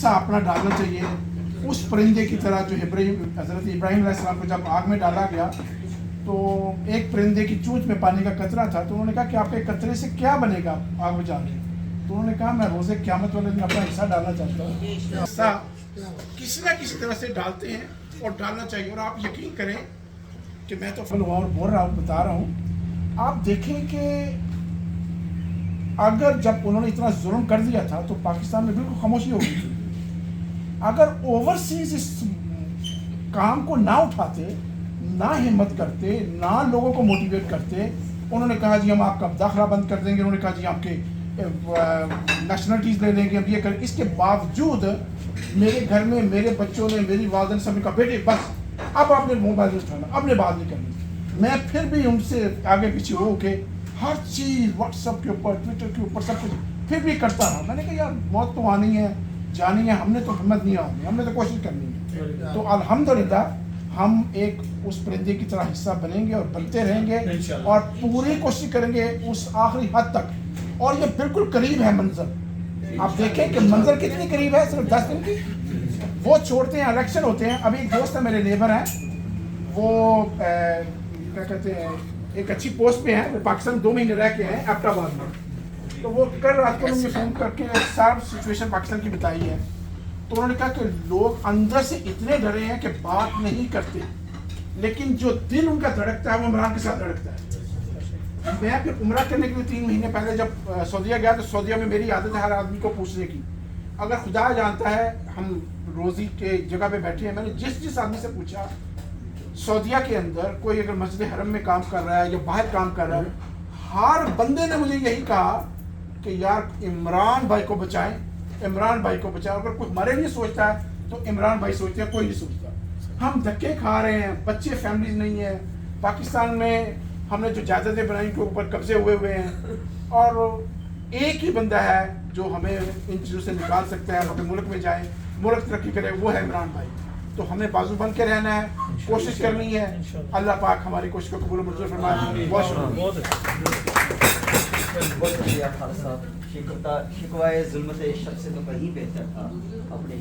हिस्सा अपना डालना चाहिए। उस परिंदे की तरह जो हज़रत इब्राहीम अलैहिस्सलाम को जब आग में डाला गया तो एक परिंदे की चोंच में पानी का कतरा था, तो उन्होंने कहा कि आपके कतरे से क्या बनेगा आग बुझा के? तो उन्होंने कहा मैं रोज़े क़यामत वाले दिन अपना हिस्सा डालना चाहता हूँ। हिस्सा किसी न किसी तरह से डालते हैं और डालना चाहिए। और आप यकीन करें कि मैं तो फल हुआ और बोल रहा हूँ, बता रहा हूँ, आप देखें कि अगर जब उन्होंने इतना जुल्म कर दिया था तो पाकिस्तान में बिल्कुल खामोशी हो गई थी। अगर ओवरसीज इस काम को ना उठाते, ना हिम्मत करते, ना लोगों को मोटिवेट करते, उन्होंने कहा जी हम आपका दाखिला बंद कर देंगे, उन्होंने कहा जी आपके नेशनलिटीज़ ले लेंगे, हम ये करें। इसके बावजूद मेरे घर में मेरे बच्चों ने, मेरी वालदन सब ने कहा बेटे बस अब आपने मोबाइल उठाना, अब ने बात नहीं करनी। मैं फिर भी उनसे आगे पीछे हो के हर चीज़ व्हाट्सएप के ऊपर, ट्विटर के ऊपर, सब कुछ फिर भी करता रहा। मैंने कहा यार मौत तो आनी है, जानी है, हमने तो हिम्मत नहीं आनी, हमने तो कोशिश करनी है। तो अल्हम्दुलिल्लाह हम एक उस परिंदे की तरह हिस्सा बनेंगे और बनते रहेंगे और पूरी कोशिश करेंगे उस आखिरी हद तक। और ये बिल्कुल करीब है मंजर, आप देखें कि मंजर कितनी करीब है, सिर्फ 10 दिन की। वो छोड़ते हैं, इलेक्शन होते हैं। अभी एक दोस्त है मेरे नेबर हैं, वो क्या कहते हैं एक अच्छी पोस्ट पे हैं, वो पाकिस्तान 2 महीने रह के हैं एबटाबाद में। तो वो कल रात को मुझे फ़ोन करके सारी सिचुएशन पाकिस्तान की बताई है। तो उन्होंने कहा कि लोग अंदर से इतने डरे हैं कि बात नहीं करते, लेकिन जो दिल उनका धड़कता है वो इमरान के साथ धड़कता है। मैं फिर उम्रा करने के लिए 3 महीने पहले जब सऊदीया गया तो सऊदीया में मेरी आदत है हर आदमी को पूछने की। अगर खुदा जानता है हम रोज़ी के जगह पे बैठे हैं, मैंने जिस आदमी से पूछा सऊदीया के अंदर कोई अगर मस्जिद हरम में काम कर रहा है या बाहर काम कर रहा है, हर बंदे ने मुझे यही कहा कि यार इमरान भाई को बचाएं, इमरान भाई को बचाएं। अगर कोई हमारे लिए सोचता है तो इमरान भाई सोचते हैं, कोई नहीं सोचता। हम धक्के खा रहे हैं, बच्चे फैमिलीज नहीं है पाकिस्तान में, हमने जो जायदादें बनाई के ऊपर कब्जे हुए हैं, और एक ही बंदा है जो हमें इन चीज़ों से निकाल सकता है, अपने मुल्क में जाए, मुल्क तरक्की करे, वो है इमरान भाई। तो हमें बाजू बन के रहना है, कोशिश करनी है। अल्लाह पाक हमारी कोशिश को कबूल मंजूर फरमाए। बहुत शुक्रिया खालिद साहब। शिकवाए जुल्म से शख्स से तो कहीं बेहतर था अपने